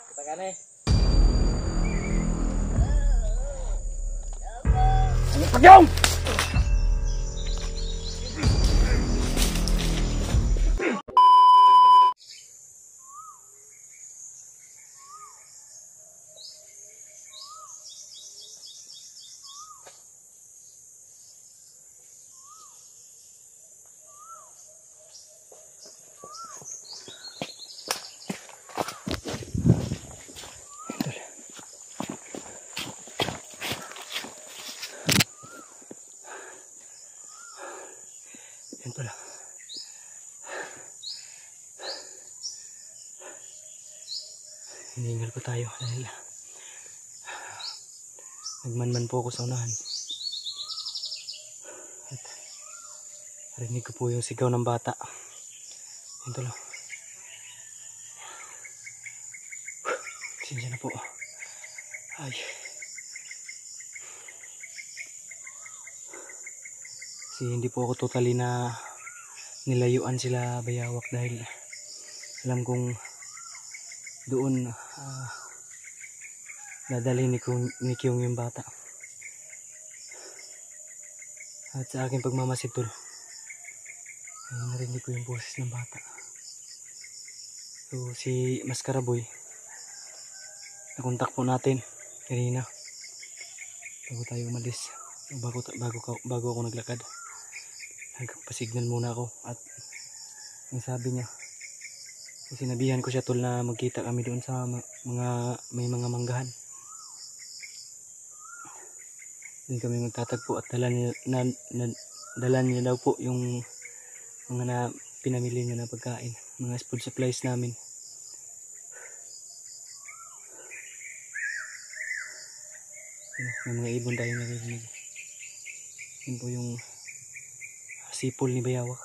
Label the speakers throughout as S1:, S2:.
S1: Kataganay.
S2: Ano pagyong? Yan pala. Hiningal pa tayo dahil nagmanman po ako sa unahan. At narinig ko po yung sigaw ng bata. Yan pala. Sinsya na po. Ay. Kasi hindi po ako totally na nilayuan sila bayawak dahil alam kong doon dadalhin ni Kyung yung bata. At sa aking pagmamasid tol, ay narinig ko yung boses ng bata. So si Mascara Boy, nakontak po natin kanina bago tayo umalis, bago ako naglakad. Nagpasignal muna ako at ang sabi niya, sinabihan ko siya tol na magkita kami doon sa may mga manggahan. Doon kami magtatagpo at dala niya daw po yung mga pinamili niya na pagkain, mga food supplies namin. May mga ibon tayo narinig. Yun po yung sipol ni bayawak.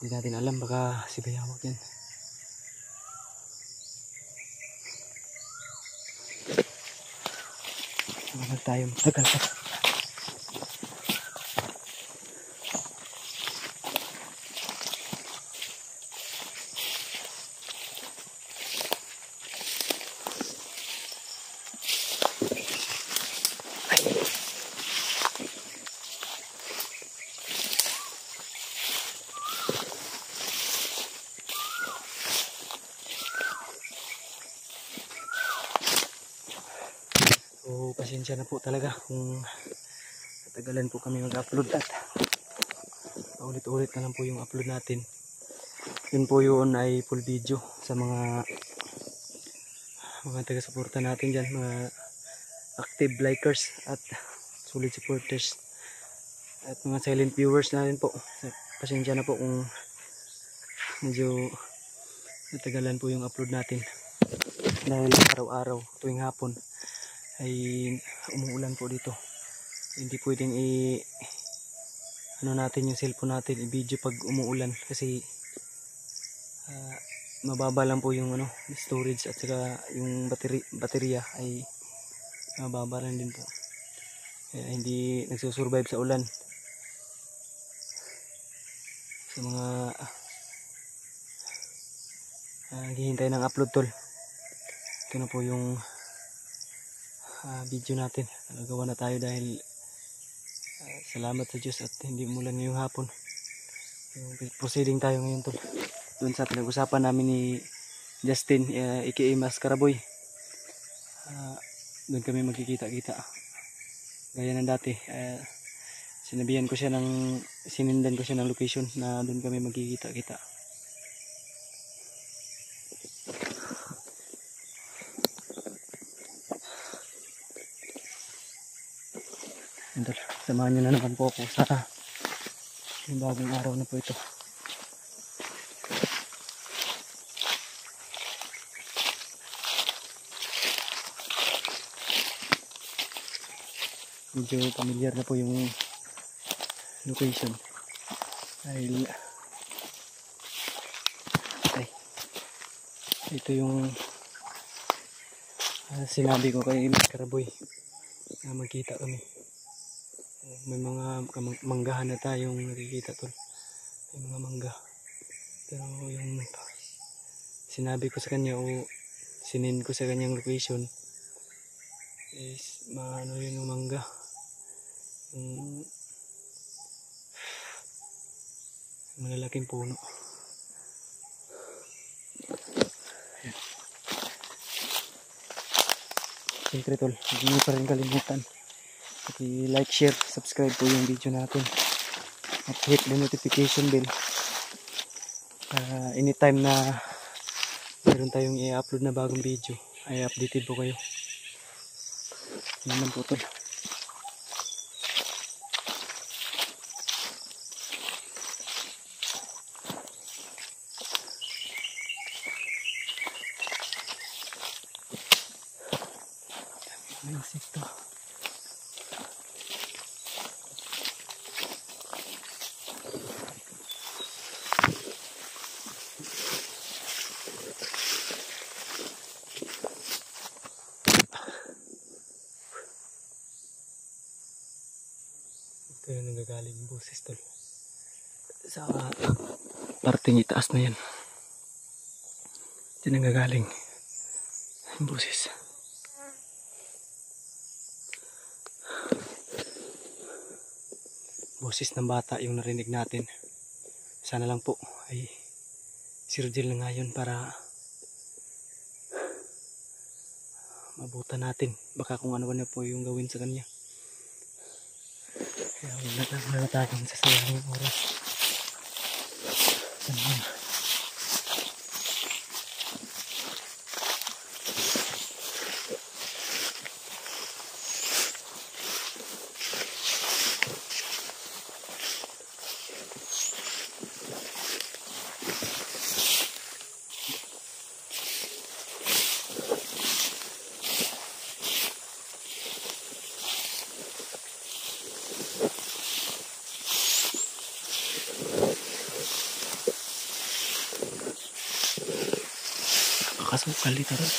S2: Hindi natin alam, baka si bayawak yan. Huwag tayo matagal pa. So pasensya na po talaga kung natagalan po kami mag-upload at ulit-ulit na lang po yung upload natin. Yun po yun ay full video sa mga taga-suporta natin dyan, mga active likers at solid supporters at mga silent viewers na rin po. Pasensya na po kung medyo natagalan po yung upload natin dahil araw-araw tuwing hapon ay umuulan po dito. Hindi pwedeng natin yung cellphone natin i-video pag umuulan kasi mababa lang po yung storage at saka yung baterya ay mababa lang din po. Kaya hindi nagsusurvive sa ulan. Sa mga naghihintay ng upload tol, ito na po yung video natin. Nagawa na tayo dahil salamat sa Diyos at hindi umulan ngayong hapon. Proceeding tayo ngayon tol doon sa pinag-usapan namin ni Justin aka Mascara Boy. Doon kami magkikita-kita gaya ng dati. Sinindan ko siya ng location na doon kami magkikita-kita. Samahan nyo na naman po ako sa yung bagong araw na po ito. Medyo familiar na po yung location dahil ito yung sinabi ko kay Mascara Boy na magkita kami. May mga manggahan na tayong nakikita tol. May mga mangga. Ito Pero yung sinabi ko sa kanya o sinend ko sa kanyang location is maano yun yung mangga. Yung malalaking puno. Siyempre tol, hindi nyo pa rin kalimutan i-like, share, subscribe po yung video natin at hit the notification bell para anytime na meron tayong i-upload na bagong video ay updated po kayo. Yan lang po tol. May insekto. Ito yung nanggagaling yung boses tol. Sa parting itaas na yan. Ito yung nanggagaling yung boses. Boses ng bata yung narinig natin. Sana lang po ay si Rodel na ngayon para mabutan natin. Baka kung ano na po yung gawin sa kanya. Kaya wala tayong sasayangin yung oras. Kasukal dito rin.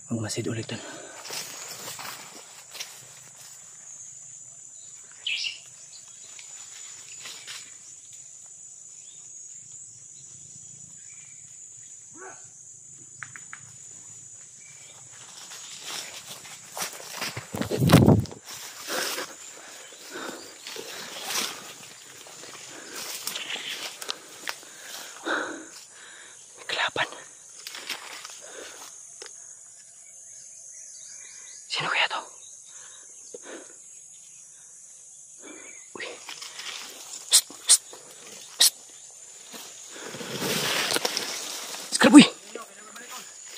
S2: Magmasid ulit doon. Kelapan. Sino kaya to? Uy. Psst, psst, psst. Skraboy.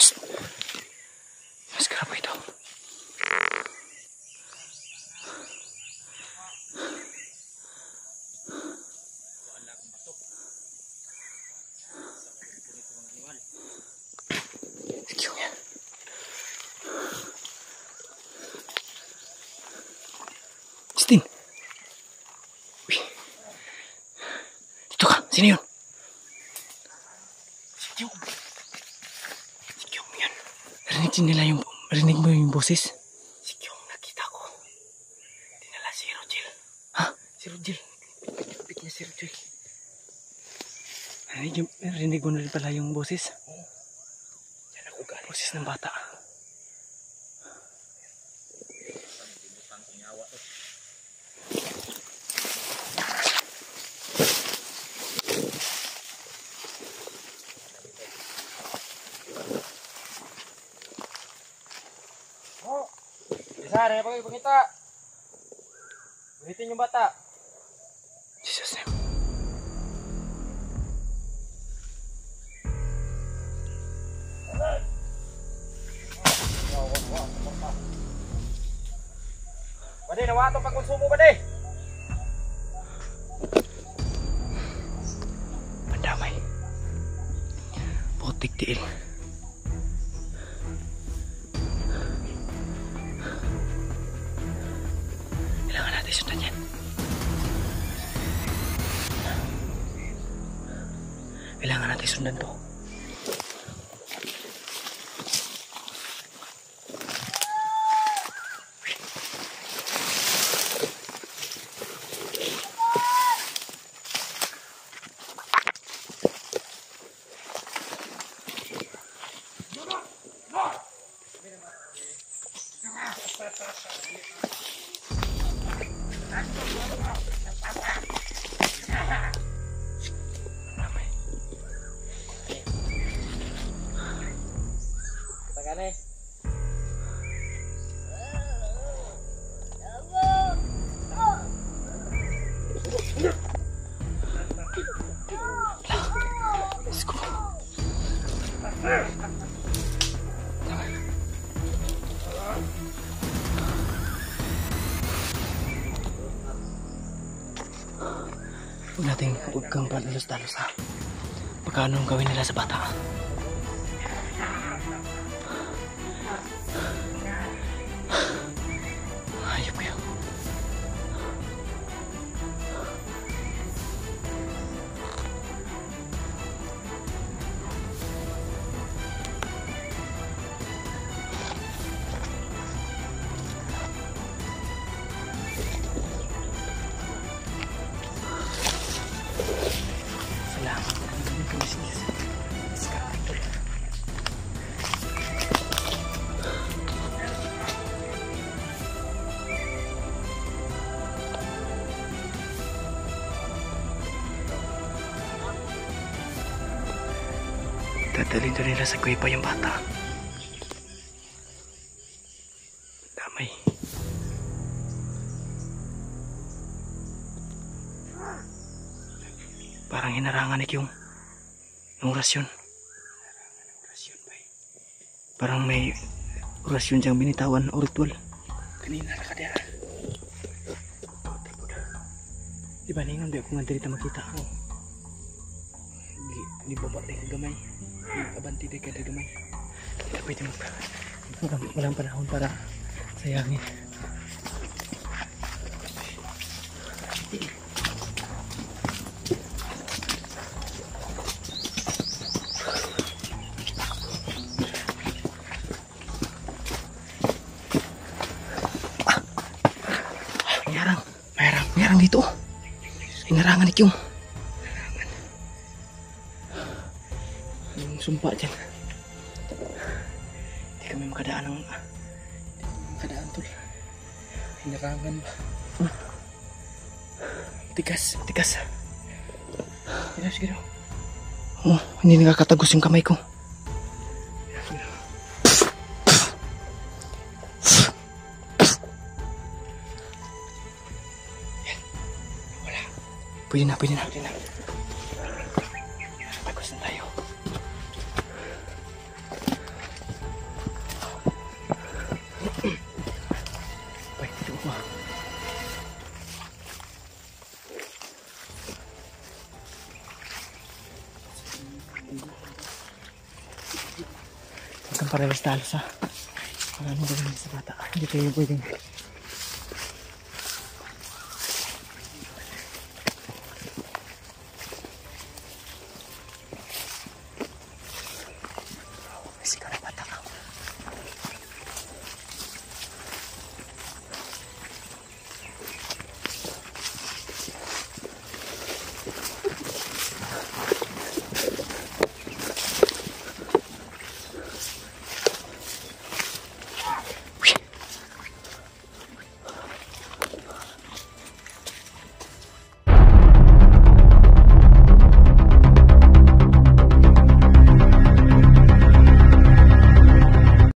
S2: Psst. Skraboy ito. Justin. Uy. Dito ka. Sino yun? Imagine nila yung, rinig mo yung boses? Si Kyung, nakita ko. Dinala si Rogel. Ha? Si Rogel. Pit niya si Rogel. Rinig mo na rin pala yung boses? Oo. Yan ako galing. Boses ng bata.
S1: Sare, pagkita. Buhitin yung bata.
S2: Jesus name.
S1: Bade, nawa itong pagkonsumo, Bade.
S2: Madamay. Putik tiil. Kailangan natin sundan yan. Kailangan natin sundan to.
S1: Tagane.
S2: Let's go. Huwag kang padalos-dalos ha. Pagka anong gawin nila sa bata. Hayop kayo. Salamat. Dadalhin doon nila sa kuipa yung bata. Damay. Parang hinarangan ni Kyung yung orasyon. Parang may orasyon siyang binitawan o ritual. Kanina na kadya. Diba ningon, di ako nga dito makita ako. Di baba tayo gamay. Abanti tayo kada gamay. Hindi pwede walang panahon para sayangin. Mayarang dito. Hinarangan ni Kyung. Yung sumpa dyan. Hindi kami makadaan tol. Hinarangan ba? Tigas. Sige daw. Oh, hindi nakakatagos yung kamay ko. Pwede na. Bagos na tayo. Pwede dito ba? Huwag kang parewas talos ha. Wala mo gawin sa bata. Hindi tayo pwedeng